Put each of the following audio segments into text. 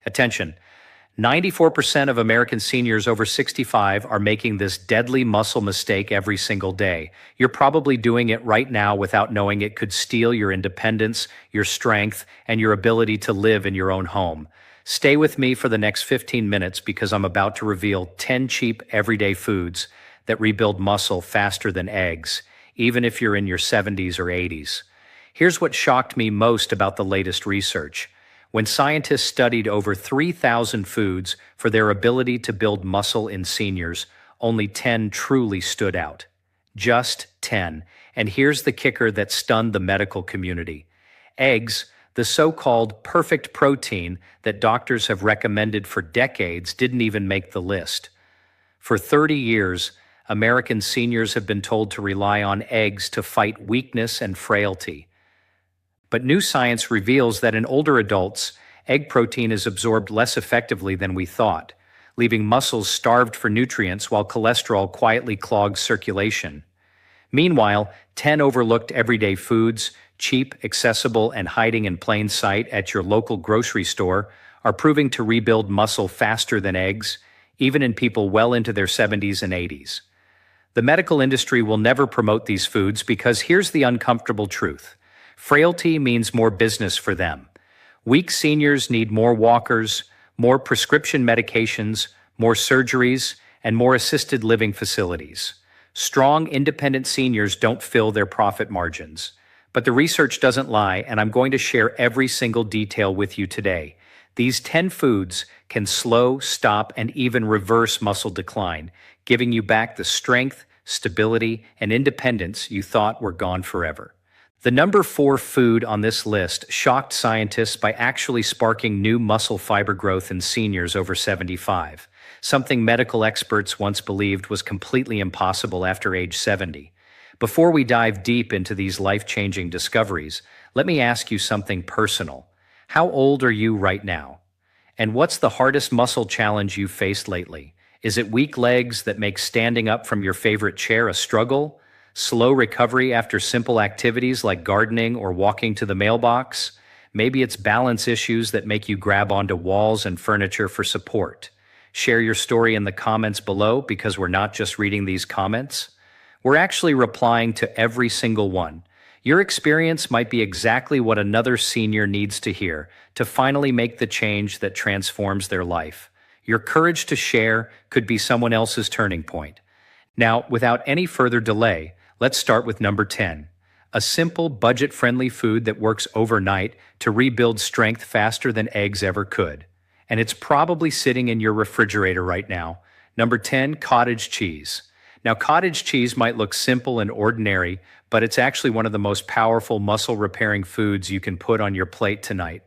Attention, 94% of American seniors over 65 are making this deadly muscle mistake every single day. You're probably doing it right now without knowing it could steal your independence, your strength, and your ability to live in your own home. Stay with me for the next 15 minutes because I'm about to reveal 10 cheap everyday foods that rebuild muscle faster than eggs, even if you're in your 70s or 80s. Here's what shocked me most about the latest research. When scientists studied over 3,000 foods for their ability to build muscle in seniors, only 10 truly stood out. Just 10. And here's the kicker that stunned the medical community. Eggs, the so-called perfect protein that doctors have recommended for decades, didn't even make the list. For 30 years, American seniors have been told to rely on eggs to fight weakness and frailty. But new science reveals that in older adults, egg protein is absorbed less effectively than we thought, leaving muscles starved for nutrients while cholesterol quietly clogs circulation. Meanwhile, 10 overlooked everyday foods, cheap, accessible, and hiding in plain sight at your local grocery store, are proving to rebuild muscle faster than eggs, even in people well into their 70s and 80s. The medical industry will never promote these foods because here's the uncomfortable truth. Frailty means more business for them. Weak seniors need more walkers, more prescription medications, more surgeries, and more assisted living facilities. Strong, independent seniors don't fill their profit margins. But the research doesn't lie, and I'm going to share every single detail with you today. These 10 foods can slow, stop, and even reverse muscle decline, giving you back the strength, stability, and independence you thought were gone forever. The number 4 food on this list shocked scientists by actually sparking new muscle fiber growth in seniors over 75, something medical experts once believed was completely impossible after age 70. Before we dive deep into these life-changing discoveries, let me ask you something personal. How old are you right now? And what's the hardest muscle challenge you've faced lately? Is it weak legs that make standing up from your favorite chair a struggle? Slow recovery after simple activities like gardening or walking to the mailbox? Maybe it's balance issues that make you grab onto walls and furniture for support. Share your story in the comments below because we're not just reading these comments. We're actually replying to every single one. Your experience might be exactly what another senior needs to hear to finally make the change that transforms their life. Your courage to share could be someone else's turning point. Now, without any further delay, let's start with number 10. A simple, budget-friendly food that works overnight to rebuild strength faster than eggs ever could. And it's probably sitting in your refrigerator right now. Number 10, cottage cheese. Now, cottage cheese might look simple and ordinary, but it's actually one of the most powerful muscle-repairing foods you can put on your plate tonight.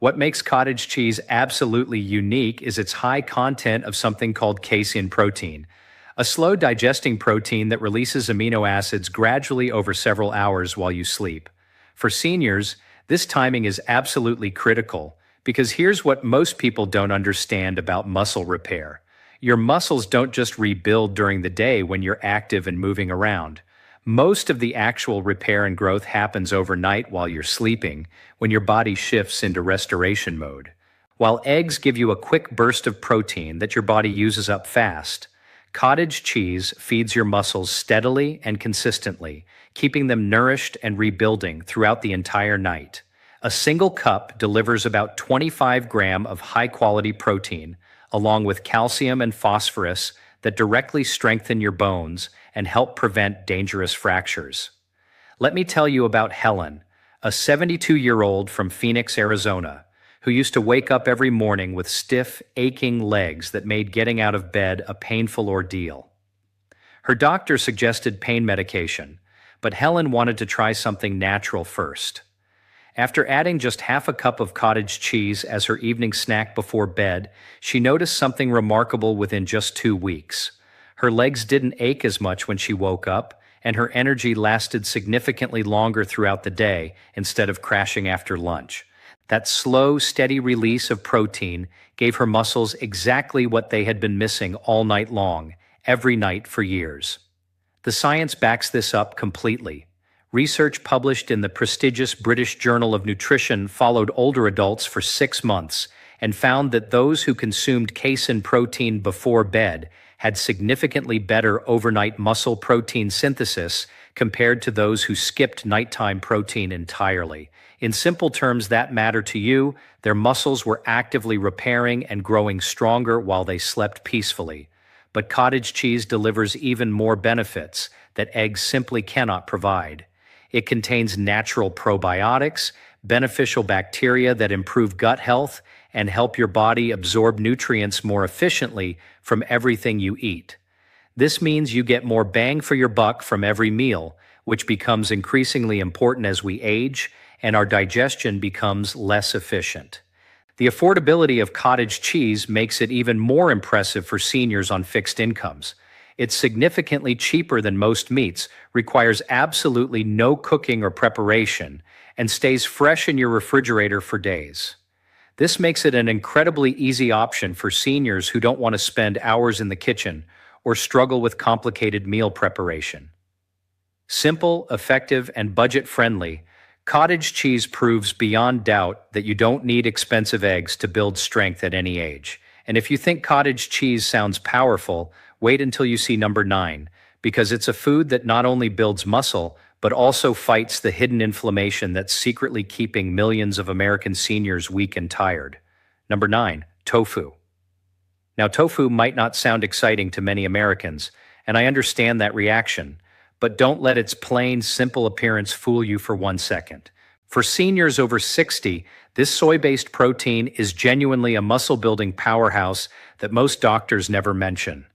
What makes cottage cheese absolutely unique is its high content of something called casein protein, a slow-digesting protein that releases amino acids gradually over several hours while you sleep. For seniors, this timing is absolutely critical because here's what most people don't understand about muscle repair. Your muscles don't just rebuild during the day when you're active and moving around. Most of the actual repair and growth happens overnight while you're sleeping, when your body shifts into restoration mode. While eggs give you a quick burst of protein that your body uses up fast, cottage cheese feeds your muscles steadily and consistently, keeping them nourished and rebuilding throughout the entire night. A single cup delivers about 25 grams of high-quality protein, along with calcium and phosphorus that directly strengthen your bones and help prevent dangerous fractures. Let me tell you about Helen, a 72-year-old from Phoenix, Arizona, who used to wake up every morning with stiff, aching legs that made getting out of bed a painful ordeal. Her doctor suggested pain medication, but Helen wanted to try something natural first. After adding just half a cup of cottage cheese as her evening snack before bed, she noticed something remarkable within just 2 weeks. Her legs didn't ache as much when she woke up, and her energy lasted significantly longer throughout the day instead of crashing after lunch. That slow, steady release of protein gave her muscles exactly what they had been missing all night long, every night for years. The science backs this up completely. Research published in the prestigious British Journal of Nutrition followed older adults for 6 months and found that those who consumed casein protein before bed had significantly better overnight muscle protein synthesis compared to those who skipped nighttime protein entirely. In simple terms that matter to you, their muscles were actively repairing and growing stronger while they slept peacefully. But cottage cheese delivers even more benefits that eggs simply cannot provide. It contains natural probiotics, beneficial bacteria that improve gut health and help your body absorb nutrients more efficiently from everything you eat. This means you get more bang for your buck from every meal, which becomes increasingly important as we age and our digestion becomes less efficient. The affordability of cottage cheese makes it even more impressive for seniors on fixed incomes. It's significantly cheaper than most meats, requires absolutely no cooking or preparation, and stays fresh in your refrigerator for days. This makes it an incredibly easy option for seniors who don't want to spend hours in the kitchen or struggle with complicated meal preparation. Simple, effective, and budget-friendly, cottage cheese proves beyond doubt that you don't need expensive eggs to build strength at any age. And if you think cottage cheese sounds powerful, wait until you see number 9, because it's a food that not only builds muscle, but also fights the hidden inflammation that's secretly keeping millions of American seniors weak and tired. Number 9, tofu. Now, tofu might not sound exciting to many Americans, and I understand that reaction, but don't let its plain, simple appearance fool you for 1 second. For seniors over 60, this soy-based protein is genuinely a muscle-building powerhouse that most doctors never mention.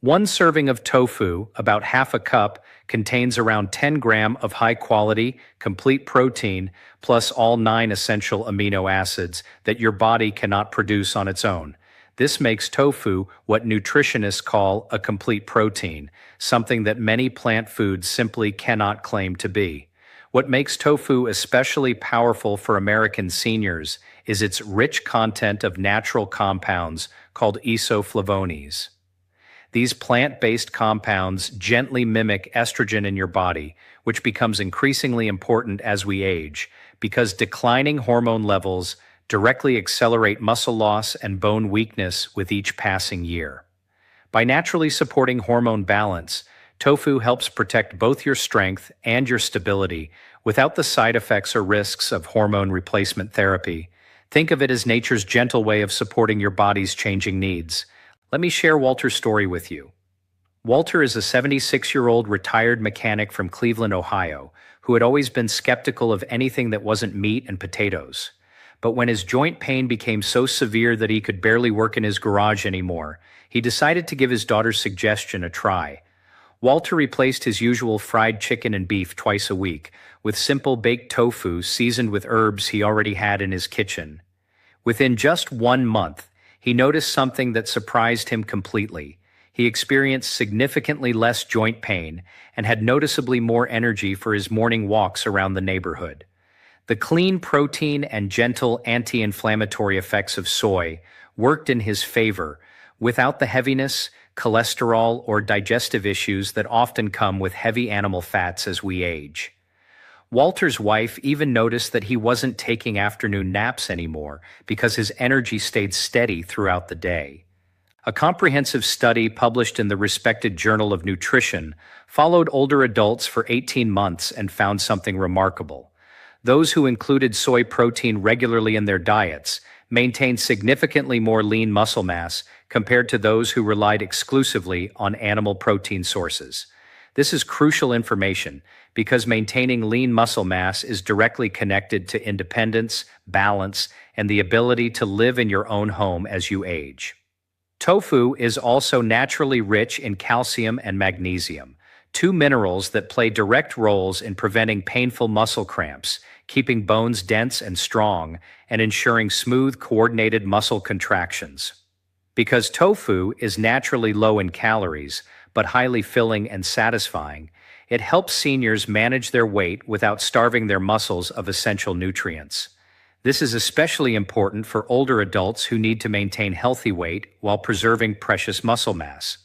1 serving of tofu, about half a cup, contains around 10 grams of high-quality, complete protein, plus all 9 essential amino acids that your body cannot produce on its own. This makes tofu what nutritionists call a complete protein, something that many plant foods simply cannot claim to be. What makes tofu especially powerful for American seniors is its rich content of natural compounds called isoflavones. These plant-based compounds gently mimic estrogen in your body, which becomes increasingly important as we age, because declining hormone levels directly accelerate muscle loss and bone weakness with each passing year. By naturally supporting hormone balance, tofu helps protect both your strength and your stability without the side effects or risks of hormone replacement therapy. Think of it as nature's gentle way of supporting your body's changing needs. Let me share Walter's story with you. Walter is a 76-year-old retired mechanic from Cleveland, Ohio, who had always been skeptical of anything that wasn't meat and potatoes. But when his joint pain became so severe that he could barely work in his garage anymore, he decided to give his daughter's suggestion a try. Walter replaced his usual fried chicken and beef twice a week with simple baked tofu seasoned with herbs he already had in his kitchen. Within just 1 month, he noticed something that surprised him completely. He experienced significantly less joint pain and had noticeably more energy for his morning walks around the neighborhood. The clean protein and gentle anti-inflammatory effects of soy worked in his favor without the heaviness, cholesterol, or digestive issues that often come with heavy animal fats as we age. Walter's wife even noticed that he wasn't taking afternoon naps anymore because his energy stayed steady throughout the day. A comprehensive study published in the respected Journal of Nutrition followed older adults for 18 months and found something remarkable. Those who included soy protein regularly in their diets maintained significantly more lean muscle mass compared to those who relied exclusively on animal protein sources. This is crucial information because maintaining lean muscle mass is directly connected to independence, balance, and the ability to live in your own home as you age. Tofu is also naturally rich in calcium and magnesium, 2 minerals that play direct roles in preventing painful muscle cramps, keeping bones dense and strong, and ensuring smooth, coordinated muscle contractions. Because tofu is naturally low in calories, but highly filling and satisfying, it helps seniors manage their weight without starving their muscles of essential nutrients. This is especially important for older adults who need to maintain healthy weight while preserving precious muscle mass.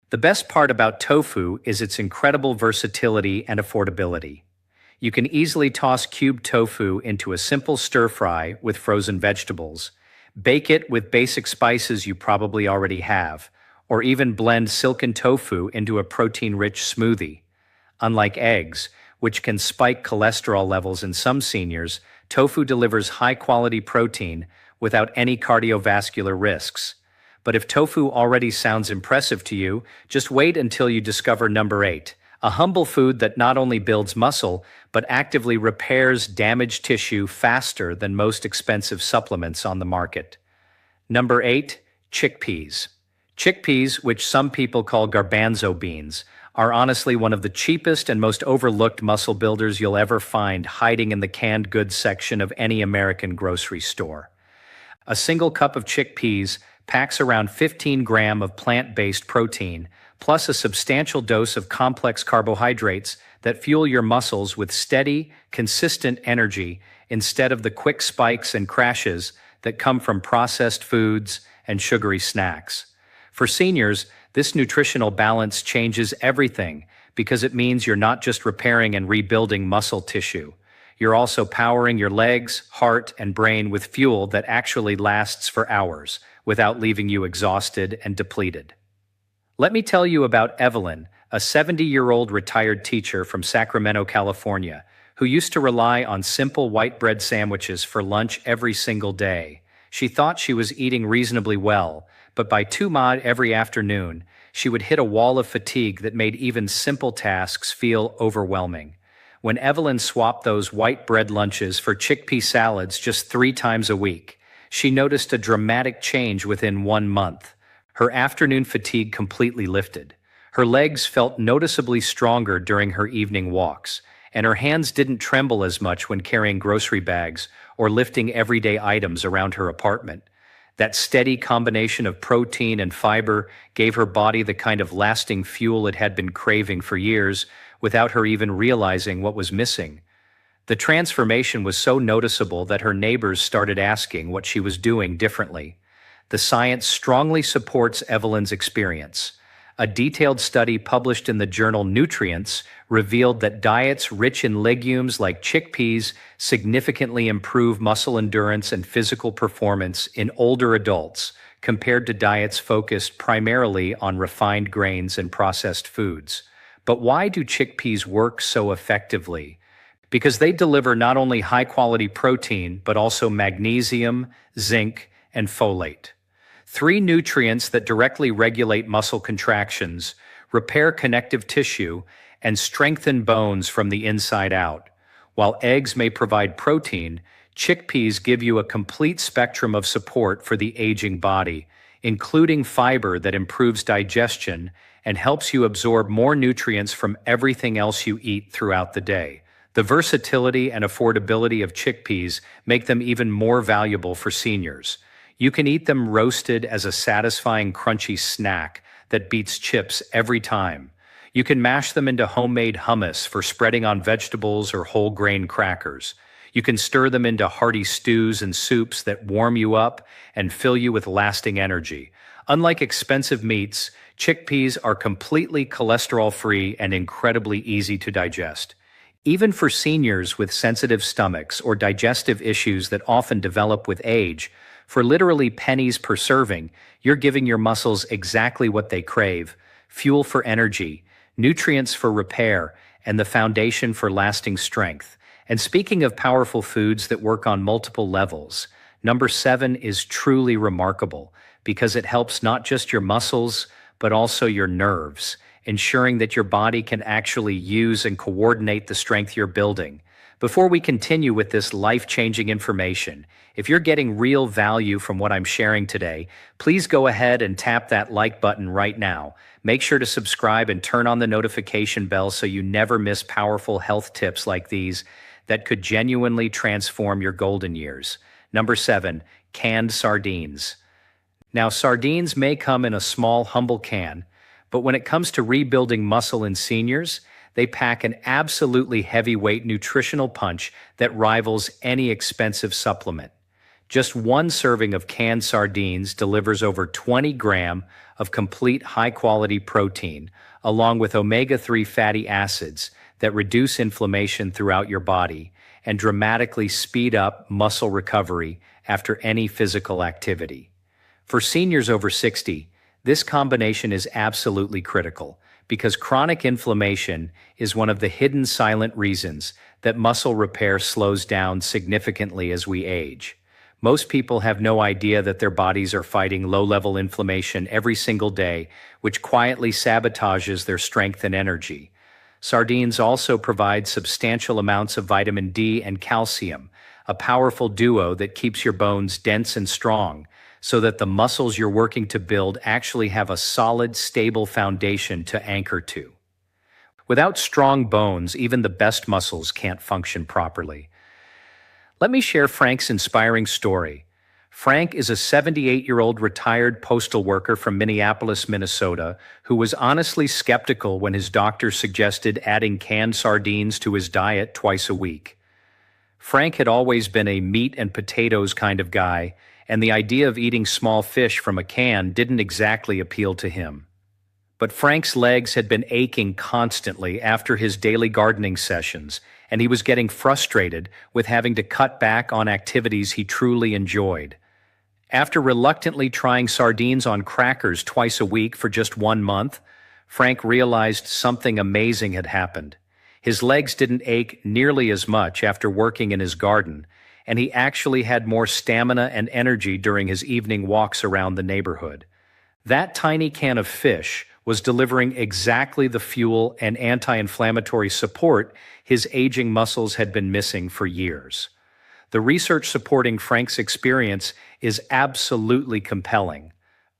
The best part about tofu is its incredible versatility and affordability. You can easily toss cubed tofu into a simple stir-fry with frozen vegetables, Bake it with basic spices you probably already have, or even blend silken tofu into a protein-rich smoothie. Unlike eggs, which can spike cholesterol levels in some seniors, tofu delivers high-quality protein without any cardiovascular risks. But if tofu already sounds impressive to you, just wait until you discover number 8, a humble food that not only builds muscle, but actively repairs damaged tissue faster than most expensive supplements on the market. Number 8, chickpeas. Chickpeas, which some people call garbanzo beans, are honestly one of the cheapest and most overlooked muscle builders you'll ever find hiding in the canned goods section of any American grocery store. A single cup of chickpeas packs around 15 grams of plant-based protein, plus a substantial dose of complex carbohydrates that fuel your muscles with steady, consistent energy instead of the quick spikes and crashes that come from processed foods and sugary snacks. For seniors, this nutritional balance changes everything because it means you're not just repairing and rebuilding muscle tissue. You're also powering your legs, heart, and brain with fuel that actually lasts for hours without leaving you exhausted and depleted. Let me tell you about Evelyn, a 70-year-old retired teacher from Sacramento, California, who used to rely on simple white bread sandwiches for lunch every single day. She thought she was eating reasonably well, but by 2 every afternoon, she would hit a wall of fatigue that made even simple tasks feel overwhelming. When Evelyn swapped those white bread lunches for chickpea salads just 3 times a week, she noticed a dramatic change within 1 month. Her afternoon fatigue completely lifted. Her legs felt noticeably stronger during her evening walks, and her hands didn't tremble as much when carrying grocery bags or lifting everyday items around her apartment. That steady combination of protein and fiber gave her body the kind of lasting fuel it had been craving for years without her even realizing what was missing. The transformation was so noticeable that her neighbors started asking what she was doing differently. The science strongly supports Evelyn's experience. A detailed study published in the journal Nutrients revealed that diets rich in legumes like chickpeas significantly improve muscle endurance and physical performance in older adults compared to diets focused primarily on refined grains and processed foods. But why do chickpeas work so effectively? Because they deliver not only high-quality protein, but also magnesium, zinc, and folate. 3 nutrients that directly regulate muscle contractions, repair connective tissue, and strengthen bones from the inside out. While eggs may provide protein, chickpeas give you a complete spectrum of support for the aging body, including fiber that improves digestion and helps you absorb more nutrients from everything else you eat throughout the day. The versatility and affordability of chickpeas make them even more valuable for seniors. You can eat them roasted as a satisfying crunchy snack that beats chips every time. You can mash them into homemade hummus for spreading on vegetables or whole grain crackers. You can stir them into hearty stews and soups that warm you up and fill you with lasting energy. Unlike expensive meats, chickpeas are completely cholesterol-free and incredibly easy to digest. Even for seniors with sensitive stomachs or digestive issues that often develop with age, for literally pennies per serving, you're giving your muscles exactly what they crave: fuel for energy, nutrients for repair, and the foundation for lasting strength. And speaking of powerful foods that work on multiple levels, number 7 is truly remarkable because it helps not just your muscles, but also your nerves, ensuring that your body can actually use and coordinate the strength you're building. Before we continue with this life-changing information, if you're getting real value from what I'm sharing today, please go ahead and tap that like button right now. Make sure to subscribe and turn on the notification bell so you never miss powerful health tips like these that could genuinely transform your golden years. Number 7, canned sardines. Now, sardines may come in a small, humble can, but when it comes to rebuilding muscle in seniors, they pack an absolutely heavyweight nutritional punch that rivals any expensive supplement. Just 1 serving of canned sardines delivers over 20 grams of complete high-quality protein, along with omega-3 fatty acids that reduce inflammation throughout your body and dramatically speed up muscle recovery after any physical activity. For seniors over 60, this combination is absolutely critical because chronic inflammation is one of the hidden silent reasons that muscle repair slows down significantly as we age. Most people have no idea that their bodies are fighting low-level inflammation every single day, which quietly sabotages their strength and energy. Sardines also provide substantial amounts of vitamin D and calcium, a powerful duo that keeps your bones dense and strong, so that the muscles you're working to build actually have a solid, stable foundation to anchor to. Without strong bones, even the best muscles can't function properly. Let me share Frank's inspiring story. Frank is a 78-year-old retired postal worker from Minneapolis, Minnesota, who was honestly skeptical when his doctor suggested adding canned sardines to his diet twice a week. Frank had always been a meat and potatoes kind of guy, and the idea of eating small fish from a can didn't exactly appeal to him. But Frank's legs had been aching constantly after his daily gardening sessions, and he was getting frustrated with having to cut back on activities he truly enjoyed. After reluctantly trying sardines on crackers twice a week for just 1 month, Frank realized something amazing had happened. His legs didn't ache nearly as much after working in his garden, and he actually had more stamina and energy during his evening walks around the neighborhood. That tiny can of fish was delivering exactly the fuel and anti-inflammatory support his aging muscles had been missing for years. The research supporting Frank's experience is absolutely compelling.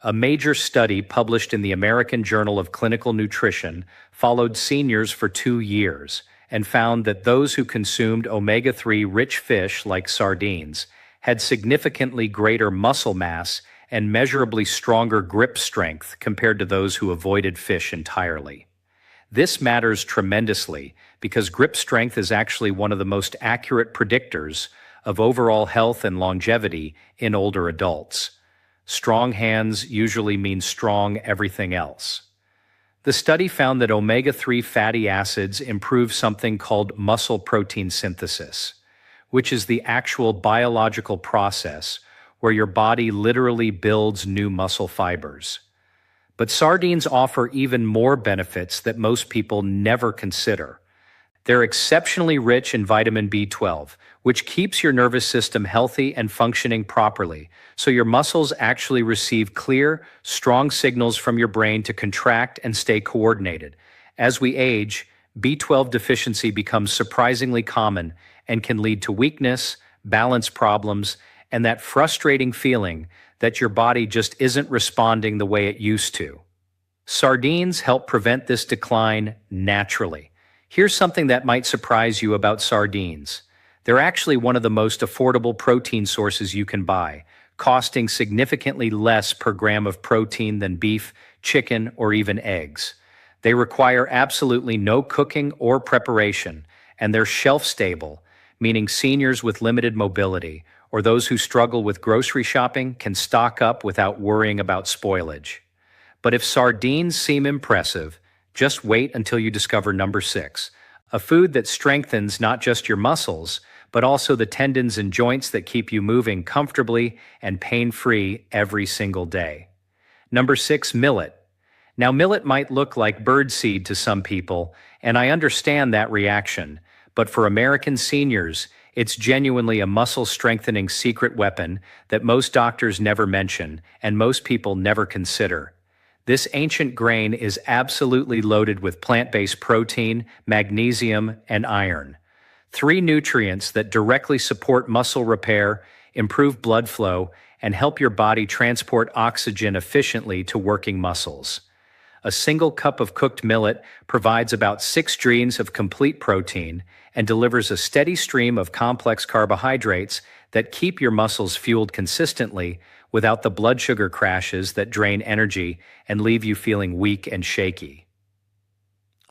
A major study published in the American Journal of Clinical Nutrition followed seniors for 2 years and found that those who consumed omega-3 rich fish like sardines had significantly greater muscle mass and measurably stronger grip strength compared to those who avoided fish entirely. This matters tremendously because grip strength is actually one of the most accurate predictors of overall health and longevity in older adults. Strong hands usually mean strong everything else. The study found that omega-3 fatty acids improve something called muscle protein synthesis, which is the actual biological process where your body literally builds new muscle fibers. But sardines offer even more benefits that most people never consider. They're exceptionally rich in vitamin B12, which keeps your nervous system healthy and functioning properly, so your muscles actually receive clear, strong signals from your brain to contract and stay coordinated. As we age, B12 deficiency becomes surprisingly common and can lead to weakness, balance problems, and that frustrating feeling that your body just isn't responding the way it used to. Sardines help prevent this decline naturally. Here's something that might surprise you about sardines. They're actually one of the most affordable protein sources you can buy, costing significantly less per gram of protein than beef, chicken, or even eggs. They require absolutely no cooking or preparation, and they're shelf-stable, meaning seniors with limited mobility or those who struggle with grocery shopping can stock up without worrying about spoilage. But if sardines seem impressive, just wait until you discover number 6, a food that strengthens not just your muscles, but also the tendons and joints that keep you moving comfortably and pain-free every single day. Number 6, millet. Now, millet might look like birdseed to some people, and I understand that reaction, but for American seniors, it's genuinely a muscle-strengthening secret weapon that most doctors never mention and most people never consider. This ancient grain is absolutely loaded with plant-based protein, magnesium, and iron. 3 nutrients that directly support muscle repair, improve blood flow, and help your body transport oxygen efficiently to working muscles. A single cup of cooked millet provides about 6 grains of complete protein and delivers a steady stream of complex carbohydrates that keep your muscles fueled consistently without the blood sugar crashes that drain energy and leave you feeling weak and shaky.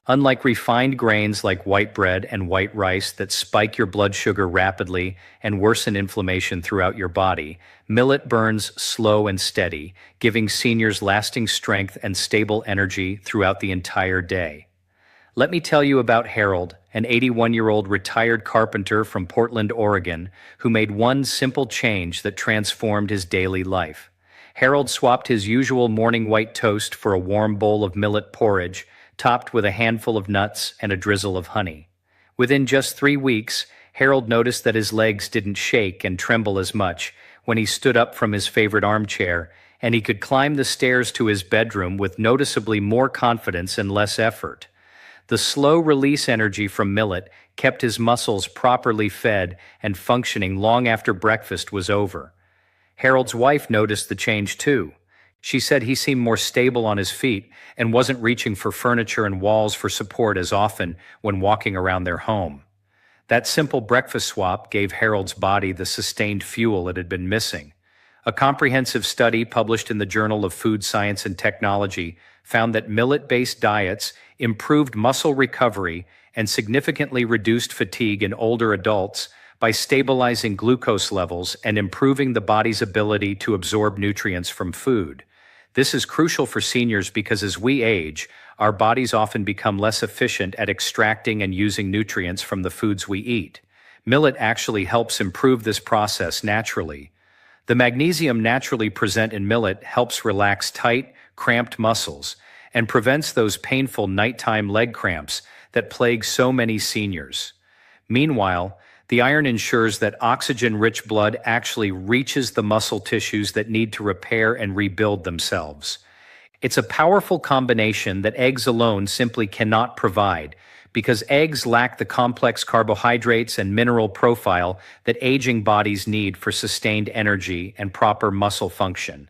Unlike refined grains like white bread and white rice that spike your blood sugar rapidly and worsen inflammation throughout your body, millet burns slow and steady, giving seniors lasting strength and stable energy throughout the entire day. Let me tell you about Harold, an 81-year-old retired carpenter from Portland, Oregon, who made one simple change that transformed his daily life. Harold swapped his usual morning white toast for a warm bowl of millet porridge, topped with a handful of nuts and a drizzle of honey. Within just 3 weeks, Harold noticed that his legs didn't shake and tremble as much when he stood up from his favorite armchair, and he could climb the stairs to his bedroom with noticeably more confidence and less effort. The slow release energy from millet kept his muscles properly fed and functioning long after breakfast was over. Harold's wife noticed the change too. She said he seemed more stable on his feet and wasn't reaching for furniture and walls for support as often when walking around their home. That simple breakfast swap gave Harold's body the sustained fuel it had been missing. A comprehensive study published in the Journal of Food Science and Technology found that millet-based diets improved muscle recovery and significantly reduced fatigue in older adults by stabilizing glucose levels and improving the body's ability to absorb nutrients from food. This is crucial for seniors because as we age, our bodies often become less efficient at extracting and using nutrients from the foods we eat. Millet actually helps improve this process naturally. The magnesium naturally present in millet helps relax tight, cramped muscles and prevents those painful nighttime leg cramps that plague so many seniors. Meanwhile, the iron ensures that oxygen-rich blood actually reaches the muscle tissues that need to repair and rebuild themselves. It's a powerful combination that eggs alone simply cannot provide, because eggs lack the complex carbohydrates and mineral profile that aging bodies need for sustained energy and proper muscle function.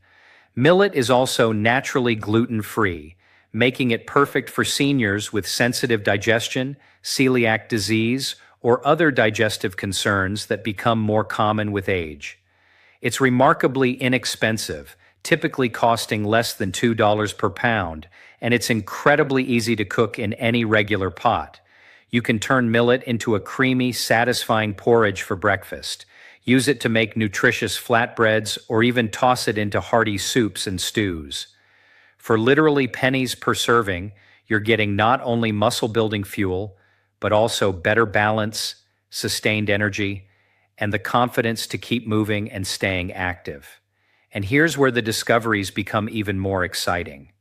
Millet is also naturally gluten-free, making it perfect for seniors with sensitive digestion, celiac disease, or other digestive concerns that become more common with age. It's remarkably inexpensive, typically costing less than $2 per pound, and it's incredibly easy to cook in any regular pot. You can turn millet into a creamy, satisfying porridge for breakfast, use it to make nutritious flatbreads, or even toss it into hearty soups and stews. For literally pennies per serving, you're getting not only muscle-building fuel, but also better balance, sustained energy, and the confidence to keep moving and staying active. And here's where the discoveries become even more exciting.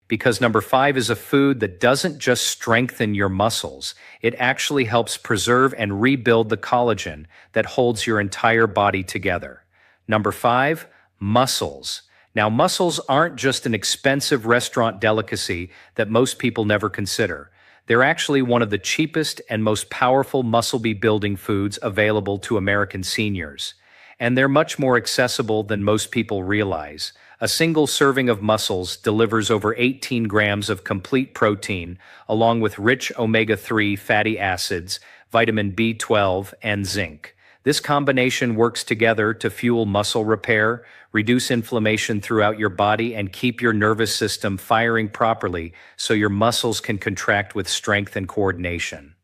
Because number 5 is a food that doesn't just strengthen your muscles, it actually helps preserve and rebuild the collagen that holds your entire body together. Number 5, mussels. Now, mussels aren't just an expensive restaurant delicacy that most people never consider. They're actually one of the cheapest and most powerful muscle-building foods available to American seniors. And they're much more accessible than most people realize. A single serving of mussels delivers over 18 grams of complete protein, along with rich omega-3 fatty acids, vitamin B12, and zinc. This combination works together to fuel muscle repair, reduce inflammation throughout your body, and keep your nervous system firing properly so your muscles can contract with strength and coordination.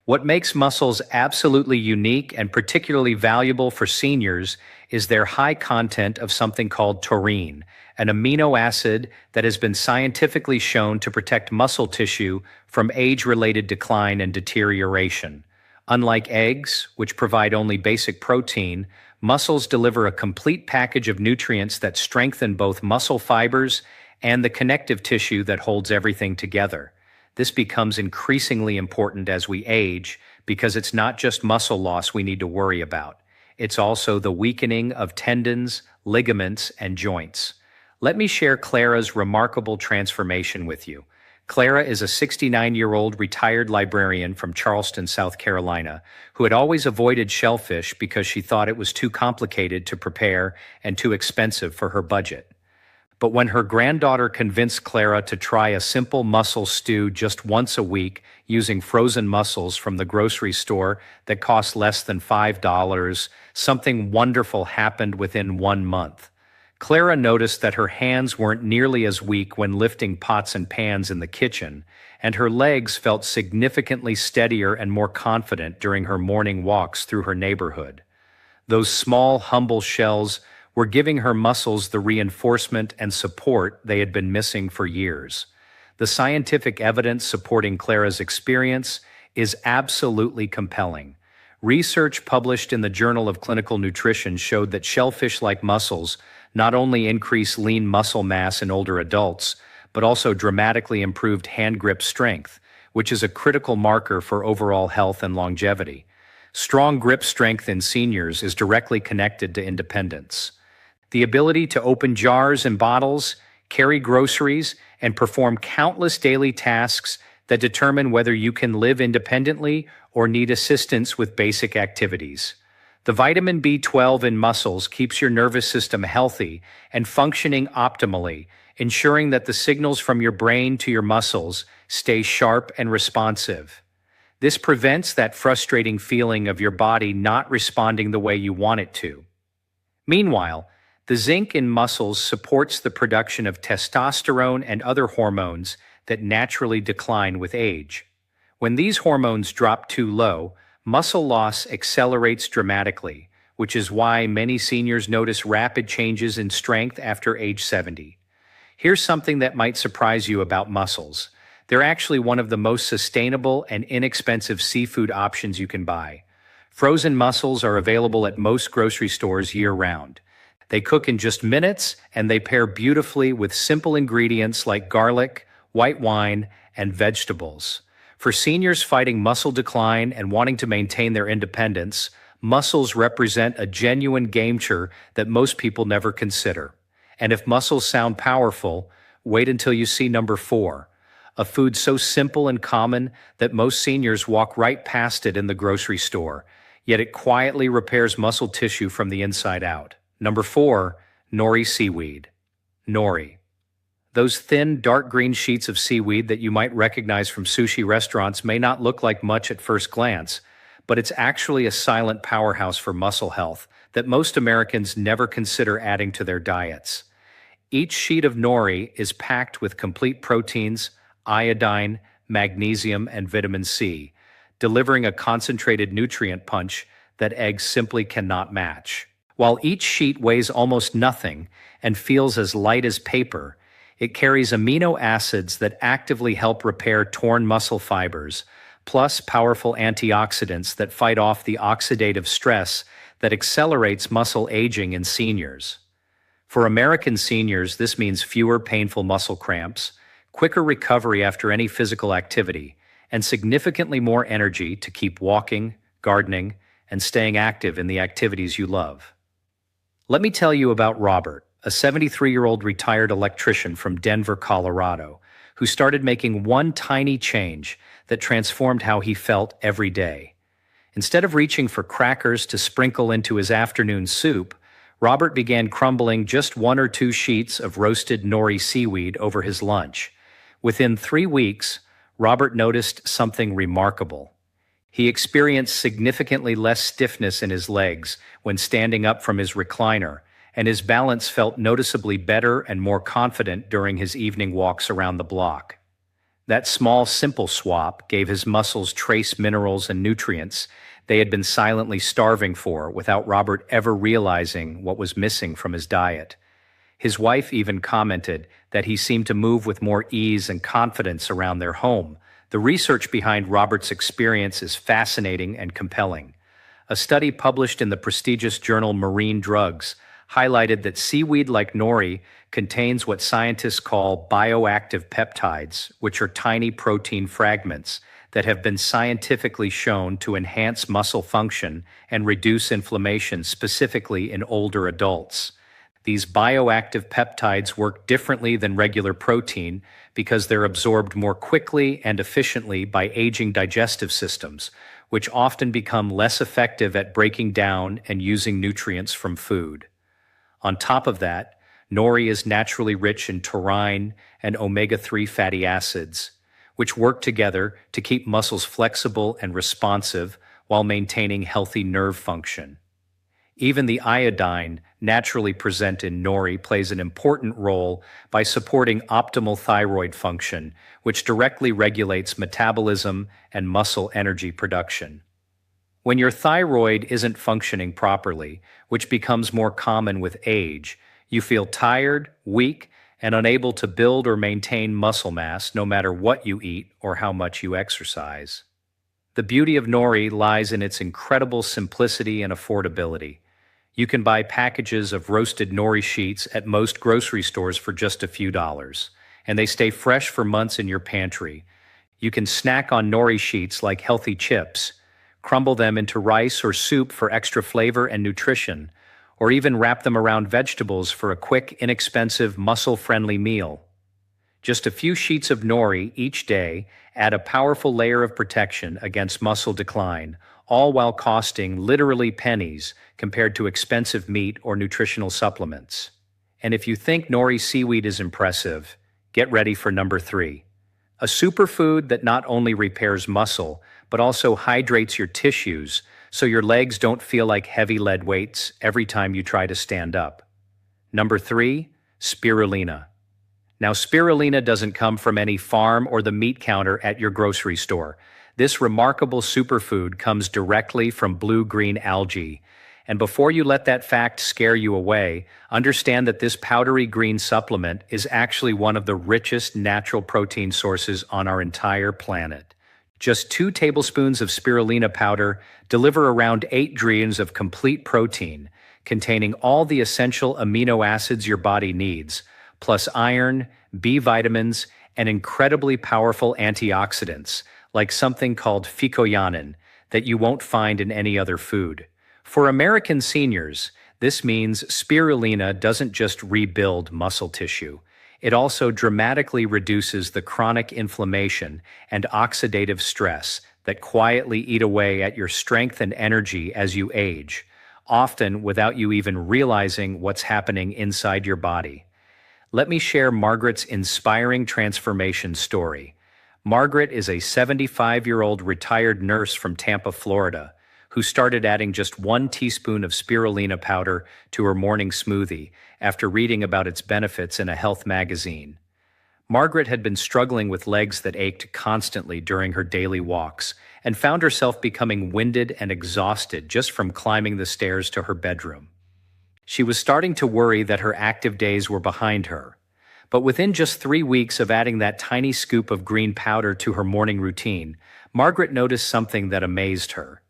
What makes mussels absolutely unique and particularly valuable for seniors is their high content of something called taurine, an amino acid that has been scientifically shown to protect muscle tissue from age-related decline and deterioration. Unlike eggs, which provide only basic protein, mussels deliver a complete package of nutrients that strengthen both muscle fibers and the connective tissue that holds everything together. This becomes increasingly important as we age because it's not just muscle loss we need to worry about. It's also the weakening of tendons, ligaments, and joints. Let me share Clara's remarkable transformation with you. Clara is a 69-year-old retired librarian from Charleston, South Carolina, who had always avoided shellfish because she thought it was too complicated to prepare and too expensive for her budget. But when her granddaughter convinced Clara to try a simple mussel stew just once a week using frozen mussels from the grocery store that cost less than $5, something wonderful happened within 1 month. Clara noticed that her hands weren't nearly as weak when lifting pots and pans in the kitchen, and her legs felt significantly steadier and more confident during her morning walks through her neighborhood. Those small, humble shells were giving her muscles the reinforcement and support they had been missing for years. The scientific evidence supporting Clara's experience is absolutely compelling. Research published in the Journal of Clinical Nutrition showed that shellfish-like mussels not only increase lean muscle mass in older adults, but also dramatically improved hand grip strength, which is a critical marker for overall health and longevity. Strong grip strength in seniors is directly connected to independence. The ability to open jars and bottles, carry groceries, and perform countless daily tasks that determine whether you can live independently or need assistance with basic activities. The vitamin B12 in mussels keeps your nervous system healthy and functioning optimally, ensuring that the signals from your brain to your muscles stay sharp and responsive. This prevents that frustrating feeling of your body not responding the way you want it to. Meanwhile, the zinc in mussels supports the production of testosterone and other hormones that naturally decline with age. When these hormones drop too low, muscle loss accelerates dramatically, which is why many seniors notice rapid changes in strength after age 70. Here's something that might surprise you about mussels. They're actually one of the most sustainable and inexpensive seafood options you can buy. Frozen mussels are available at most grocery stores year-round. They cook in just minutes, and they pair beautifully with simple ingredients like garlic, white wine, and vegetables. For seniors fighting muscle decline and wanting to maintain their independence, mussels represent a genuine game-changer that most people never consider. And if mussels sound powerful, wait until you see number 4. A food so simple and common that most seniors walk right past it in the grocery store, yet it quietly repairs muscle tissue from the inside out. Number 4, nori seaweed. Nori. Those thin, dark green sheets of seaweed that you might recognize from sushi restaurants may not look like much at first glance, but it's actually a silent powerhouse for muscle health that most Americans never consider adding to their diets. Each sheet of nori is packed with complete proteins, iodine, magnesium, and vitamin C, delivering a concentrated nutrient punch that eggs simply cannot match. While each sheet weighs almost nothing and feels as light as paper, it carries amino acids that actively help repair torn muscle fibers, plus powerful antioxidants that fight off the oxidative stress that accelerates muscle aging in seniors. For American seniors, this means fewer painful muscle cramps, quicker recovery after any physical activity, and significantly more energy to keep walking, gardening, and staying active in the activities you love. Let me tell you about Robert, a 73-year-old retired electrician from Denver, Colorado, who started making one tiny change that transformed how he felt every day. Instead of reaching for crackers to sprinkle into his afternoon soup, Robert began crumbling just 1 or 2 sheets of roasted nori seaweed over his lunch. Within 3 weeks, Robert noticed something remarkable. He experienced significantly less stiffness in his legs when standing up from his recliner, and his balance felt noticeably better and more confident during his evening walks around the block. That small, simple swap gave his muscles trace minerals and nutrients they had been silently starving for without Robert ever realizing what was missing from his diet. His wife even commented that he seemed to move with more ease and confidence around their home. The research behind Robert's experience is fascinating and compelling. A study published in the prestigious journal Marine Drugs highlighted that seaweed like nori contains what scientists call bioactive peptides, which are tiny protein fragments that have been scientifically shown to enhance muscle function and reduce inflammation, specifically in older adults. These bioactive peptides work differently than regular protein because they're absorbed more quickly and efficiently by aging digestive systems, which often become less effective at breaking down and using nutrients from food. On top of that, nori is naturally rich in taurine and omega-3 fatty acids, which work together to keep muscles flexible and responsive while maintaining healthy nerve function. Even the iodine naturally present in nori plays an important role by supporting optimal thyroid function, which directly regulates metabolism and muscle energy production. When your thyroid isn't functioning properly, which becomes more common with age, you feel tired, weak, and unable to build or maintain muscle mass no matter what you eat or how much you exercise. The beauty of nori lies in its incredible simplicity and affordability. You can buy packages of roasted nori sheets at most grocery stores for just a few dollars, and they stay fresh for months in your pantry. You can snack on nori sheets like healthy chips, crumble them into rice or soup for extra flavor and nutrition, or even wrap them around vegetables for a quick, inexpensive, muscle-friendly meal. Just a few sheets of nori each day add a powerful layer of protection against muscle decline, all while costing literally pennies compared to expensive meat or nutritional supplements. And if you think nori seaweed is impressive, get ready for number 3. A superfood that not only repairs muscle, but also hydrates your tissues so your legs don't feel like heavy lead weights every time you try to stand up. Number 3, spirulina. Now, spirulina doesn't come from any farm or the meat counter at your grocery store. This remarkable superfood comes directly from blue-green algae. And before you let that fact scare you away, understand that this powdery green supplement is actually one of the richest natural protein sources on our entire planet. Just 2 tablespoons of spirulina powder deliver around 8 grams of complete protein, containing all the essential amino acids your body needs, plus iron, B vitamins, and incredibly powerful antioxidants, like something called phycoyanin, that you won't find in any other food. For American seniors, this means spirulina doesn't just rebuild muscle tissue. It also dramatically reduces the chronic inflammation and oxidative stress that quietly eat away at your strength and energy as you age, often without you even realizing what's happening inside your body. Let me share Margaret's inspiring transformation story. Margaret is a 75-year-old retired nurse from Tampa, Florida, who started adding just 1 teaspoon of spirulina powder to her morning smoothie after reading about its benefits in a health magazine. Margaret had been struggling with legs that ached constantly during her daily walks and found herself becoming winded and exhausted just from climbing the stairs to her bedroom. She was starting to worry that her active days were behind her. But within just 3 weeks of adding that tiny scoop of green powder to her morning routine, Margaret noticed something that amazed her.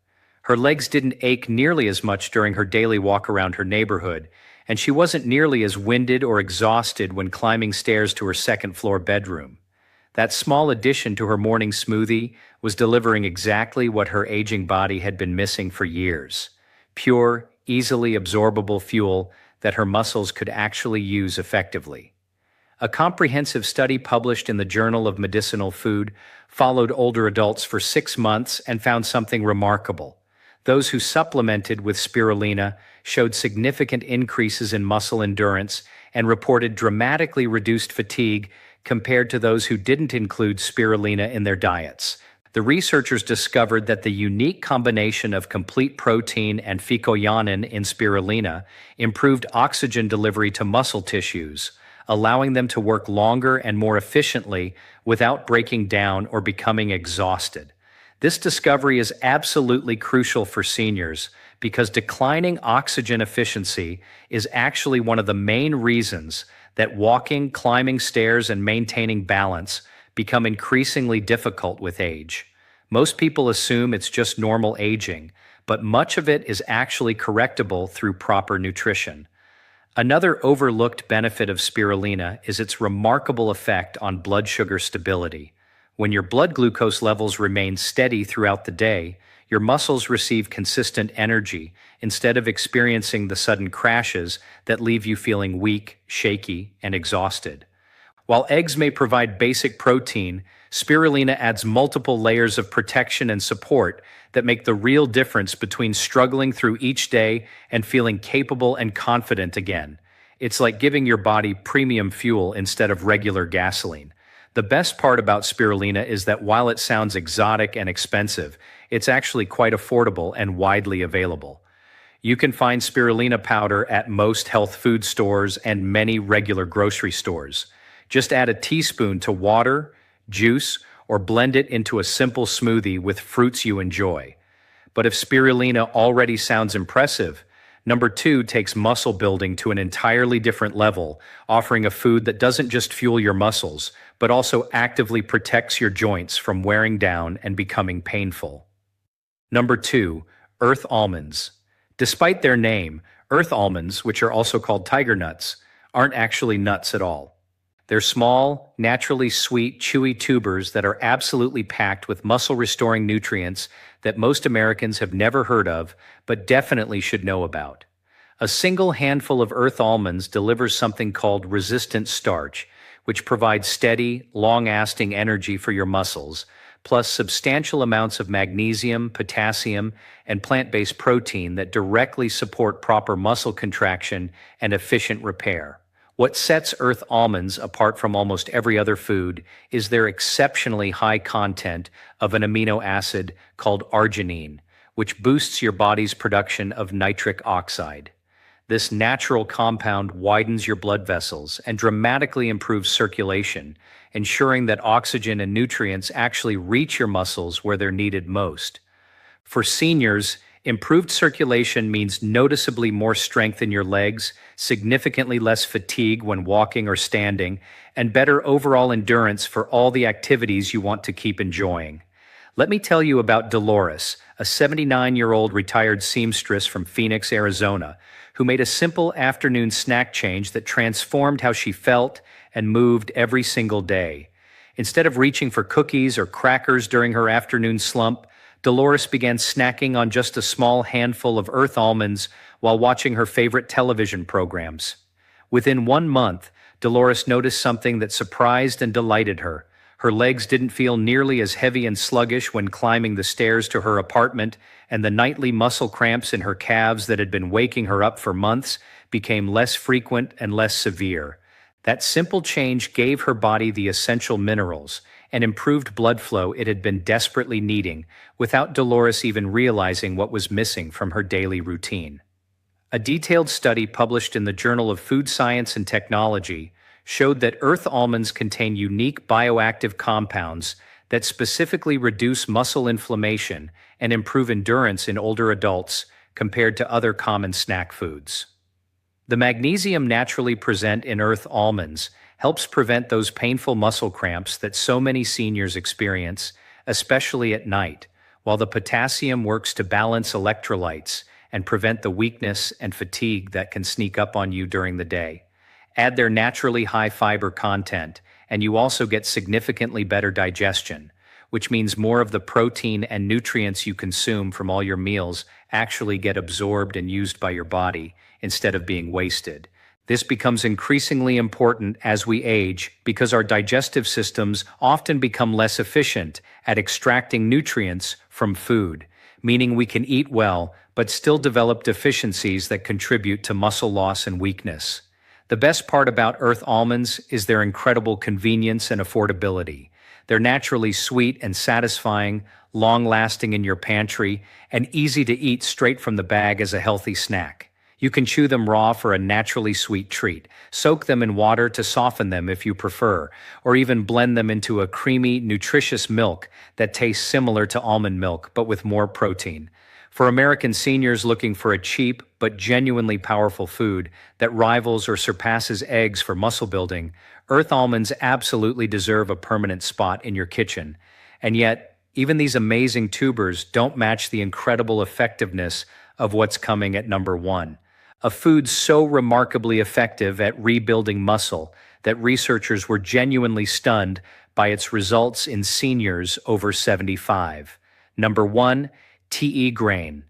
Her legs didn't ache nearly as much during her daily walk around her neighborhood, and she wasn't nearly as winded or exhausted when climbing stairs to her second-floor bedroom. That small addition to her morning smoothie was delivering exactly what her aging body had been missing for years: pure, easily absorbable fuel that her muscles could actually use effectively. A comprehensive study published in the Journal of Medicinal Food followed older adults for 6 months and found something remarkable. Those who supplemented with spirulina showed significant increases in muscle endurance and reported dramatically reduced fatigue compared to those who didn't include spirulina in their diets. The researchers discovered that the unique combination of complete protein and phycoyanin in spirulina improved oxygen delivery to muscle tissues, allowing them to work longer and more efficiently without breaking down or becoming exhausted. This discovery is absolutely crucial for seniors because declining oxygen efficiency is actually one of the main reasons that walking, climbing stairs, and maintaining balance become increasingly difficult with age. Most people assume it's just normal aging, but much of it is actually correctable through proper nutrition. Another overlooked benefit of spirulina is its remarkable effect on blood sugar stability. When your blood glucose levels remain steady throughout the day, your muscles receive consistent energy instead of experiencing the sudden crashes that leave you feeling weak, shaky, and exhausted. While eggs may provide basic protein, spirulina adds multiple layers of protection and support that make the real difference between struggling through each day and feeling capable and confident again. It's like giving your body premium fuel instead of regular gasoline. The best part about spirulina is that while it sounds exotic and expensive, it's actually quite affordable and widely available. You can find spirulina powder at most health food stores and many regular grocery stores. Just add a teaspoon to water, juice, or blend it into a simple smoothie with fruits you enjoy. But if spirulina already sounds impressive, Number two takes muscle building to an entirely different level, offering a food that doesn't just fuel your muscles, but also actively protects your joints from wearing down and becoming painful. Number two, earth almonds. Despite their name, earth almonds, which are also called tiger nuts, aren't actually nuts at all. They're small, naturally sweet, chewy tubers that are absolutely packed with muscle-restoring nutrients that most Americans have never heard of, but definitely should know about. A single handful of earth almonds delivers something called resistant starch, which provides steady, long-lasting energy for your muscles, plus substantial amounts of magnesium, potassium, and plant-based protein that directly support proper muscle contraction and efficient repair. What sets earth almonds apart from almost every other food is their exceptionally high content of an amino acid called arginine, which boosts your body's production of nitric oxide. This natural compound widens your blood vessels and dramatically improves circulation, ensuring that oxygen and nutrients actually reach your muscles where they're needed most. For seniors, improved circulation means noticeably more strength in your legs, significantly less fatigue when walking or standing, and better overall endurance for all the activities you want to keep enjoying. Let me tell you about Dolores, a 79-year-old retired seamstress from Phoenix, Arizona, who made a simple afternoon snack change that transformed how she felt and moved every single day. Instead of reaching for cookies or crackers during her afternoon slump, Dolores began snacking on just a small handful of earth almonds while watching her favorite television programs. Within 1 month, Dolores noticed something that surprised and delighted her. Her legs didn't feel nearly as heavy and sluggish when climbing the stairs to her apartment, and the nightly muscle cramps in her calves that had been waking her up for months became less frequent and less severe. That simple change gave her body the essential minerals and improved blood flow it had been desperately needing, without Dolores even realizing what was missing from her daily routine. A detailed study published in the Journal of Food Science and Technology showed that earth almonds contain unique bioactive compounds that specifically reduce muscle inflammation and improve endurance in older adults compared to other common snack foods. The magnesium naturally present in earth almonds helps prevent those painful muscle cramps that so many seniors experience, especially at night, while the potassium works to balance electrolytes and prevent the weakness and fatigue that can sneak up on you during the day. Add their naturally high fiber content, and you also get significantly better digestion, which means more of the protein and nutrients you consume from all your meals actually get absorbed and used by your body instead of being wasted. This becomes increasingly important as we age because our digestive systems often become less efficient at extracting nutrients from food, meaning we can eat well but still develop deficiencies that contribute to muscle loss and weakness. The best part about earth almonds is their incredible convenience and affordability. They're naturally sweet and satisfying, long-lasting in your pantry, and easy to eat straight from the bag as a healthy snack. You can chew them raw for a naturally sweet treat, soak them in water to soften them if you prefer, or even blend them into a creamy, nutritious milk that tastes similar to almond milk but with more protein. For American seniors looking for a cheap but genuinely powerful food that rivals or surpasses eggs for muscle building, earth almonds absolutely deserve a permanent spot in your kitchen. And yet, even these amazing tubers don't match the incredible effectiveness of what's coming at number one. A food so remarkably effective at rebuilding muscle that researchers were genuinely stunned by its results in seniors over 75. Number one, TE grain.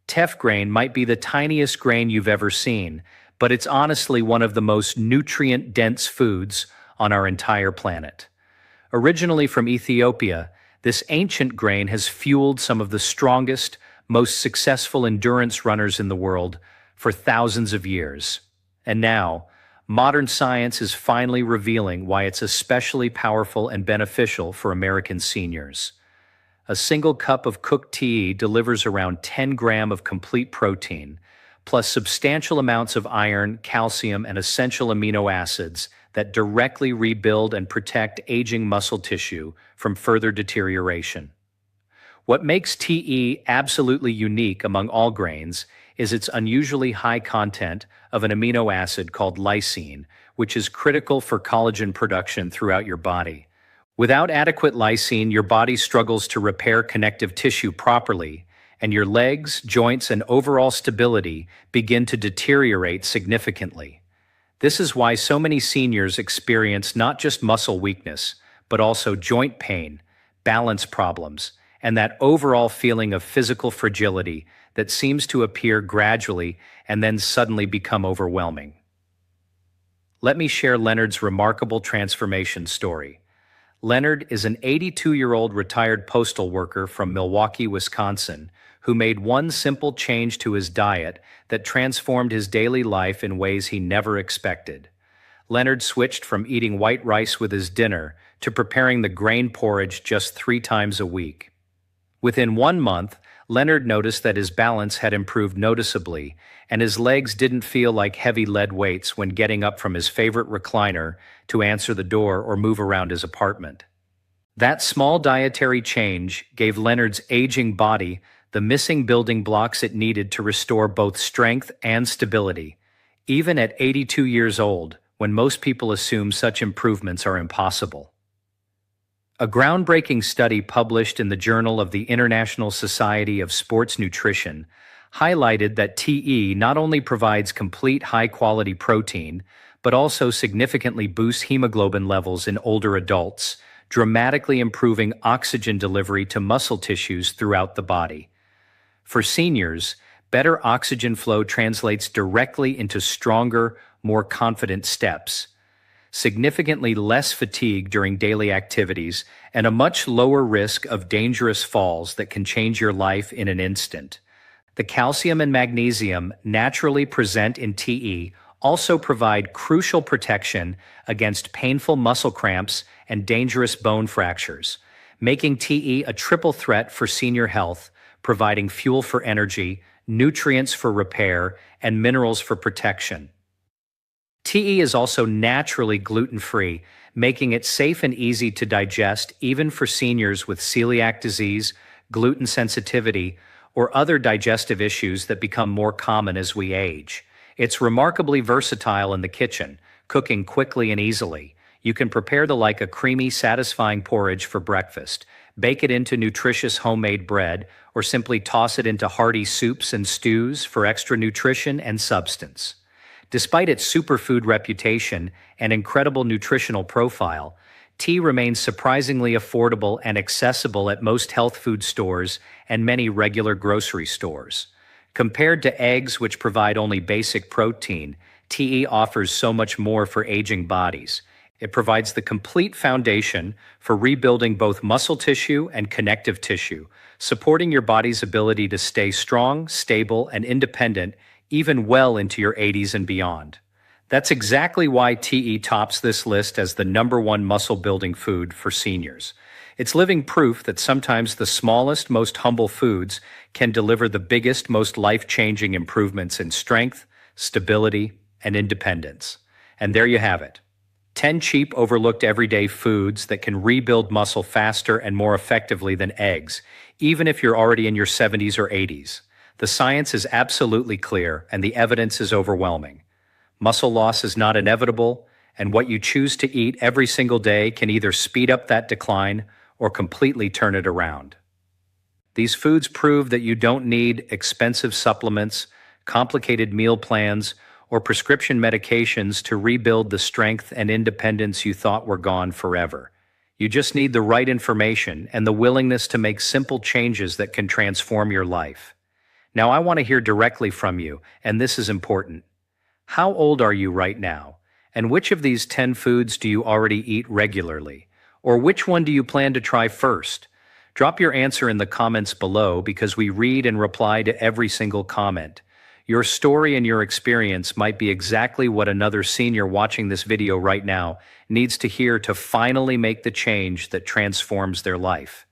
Teff grain might be the tiniest grain you've ever seen, but it's honestly one of the most nutrient-dense foods on our entire planet. Originally from Ethiopia, this ancient grain has fueled some of the strongest, most successful endurance runners in the world for thousands of years. And now, modern science is finally revealing why it's especially powerful and beneficial for American seniors. A single cup of cooked TE delivers around 10 grams of complete protein, plus substantial amounts of iron, calcium, and essential amino acids that directly rebuild and protect aging muscle tissue from further deterioration. What makes TE absolutely unique among all grains is its unusually high content of an amino acid called lysine, which is critical for collagen production throughout your body. Without adequate lysine, your body struggles to repair connective tissue properly, and your legs, joints, and overall stability begin to deteriorate significantly. This is why so many seniors experience not just muscle weakness, but also joint pain, balance problems, and that overall feeling of physical fragility that seems to appear gradually and then suddenly become overwhelming. Let me share Leonard's remarkable transformation story. Leonard is an 82-year-old retired postal worker from Milwaukee, Wisconsin, who made one simple change to his diet that transformed his daily life in ways he never expected. Leonard switched from eating white rice with his dinner to preparing the grain porridge just 3 times a week. Within 1 month, Leonard noticed that his balance had improved noticeably, and his legs didn't feel like heavy lead weights when getting up from his favorite recliner to answer the door or move around his apartment. That small dietary change gave Leonard's aging body the missing building blocks it needed to restore both strength and stability, even at 82 years old, when most people assume such improvements are impossible. A groundbreaking study published in the Journal of the International Society of Sports Nutrition highlighted that TE not only provides complete high-quality protein, but also significantly boosts hemoglobin levels in older adults, dramatically improving oxygen delivery to muscle tissues throughout the body. For seniors, better oxygen flow translates directly into stronger, more confident steps, significantly less fatigue during daily activities, and a much lower risk of dangerous falls that can change your life in an instant. The calcium and magnesium naturally present in TE also provide crucial protection against painful muscle cramps and dangerous bone fractures, making TE a triple threat for senior health, providing fuel for energy, nutrients for repair, and minerals for protection. TE is also naturally gluten-free, making it safe and easy to digest even for seniors with celiac disease, gluten sensitivity, or other digestive issues that become more common as we age. It's remarkably versatile in the kitchen, cooking quickly and easily. You can prepare a creamy, satisfying porridge for breakfast, bake it into nutritious homemade bread, or simply toss it into hearty soups and stews for extra nutrition and substance. Despite its superfood reputation and incredible nutritional profile, tea remains surprisingly affordable and accessible at most health food stores and many regular grocery stores. Compared to eggs, which provide only basic protein, tea offers so much more for aging bodies. It provides the complete foundation for rebuilding both muscle tissue and connective tissue, supporting your body's ability to stay strong, stable, and independent even well into your 80s and beyond. That's exactly why TE tops this list as the #1 muscle-building food for seniors. It's living proof that sometimes the smallest, most humble foods can deliver the biggest, most life-changing improvements in strength, stability, and independence. And there you have it. 10 cheap, overlooked everyday foods that can rebuild muscle faster and more effectively than eggs, even if you're already in your 70s or 80s. The science is absolutely clear, and the evidence is overwhelming. Muscle loss is not inevitable, and what you choose to eat every single day can either speed up that decline or completely turn it around. These foods prove that you don't need expensive supplements, complicated meal plans, or prescription medications to rebuild the strength and independence you thought were gone forever. You just need the right information and the willingness to make simple changes that can transform your life. Now, I want to hear directly from you, and this is important. How old are you right now? And which of these 10 foods do you already eat regularly? Or which one do you plan to try first? Drop your answer in the comments below because we read and reply to every single comment. Your story and your experience might be exactly what another senior watching this video right now needs to hear to finally make the change that transforms their life.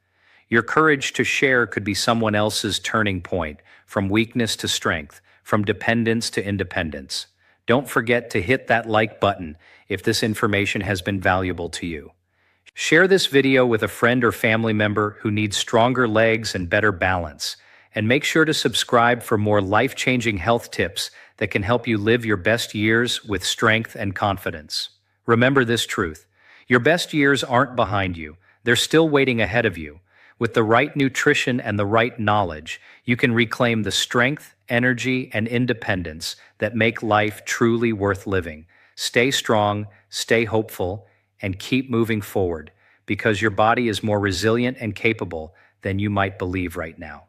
Your courage to share could be someone else's turning point, from weakness to strength, from dependence to independence. Don't forget to hit that like button if this information has been valuable to you. Share this video with a friend or family member who needs stronger legs and better balance. and make sure to subscribe for more life-changing health tips that can help you live your best years with strength and confidence. Remember this truth. Your best years aren't behind you. They're still waiting ahead of you. With the right nutrition and the right knowledge, you can reclaim the strength, energy, and independence that make life truly worth living. Stay strong, stay hopeful, and keep moving forward, because your body is more resilient and capable than you might believe right now.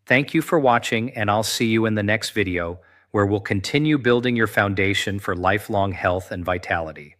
Thank you for watching, and I'll see you in the next video, where we'll continue building your foundation for lifelong health and vitality.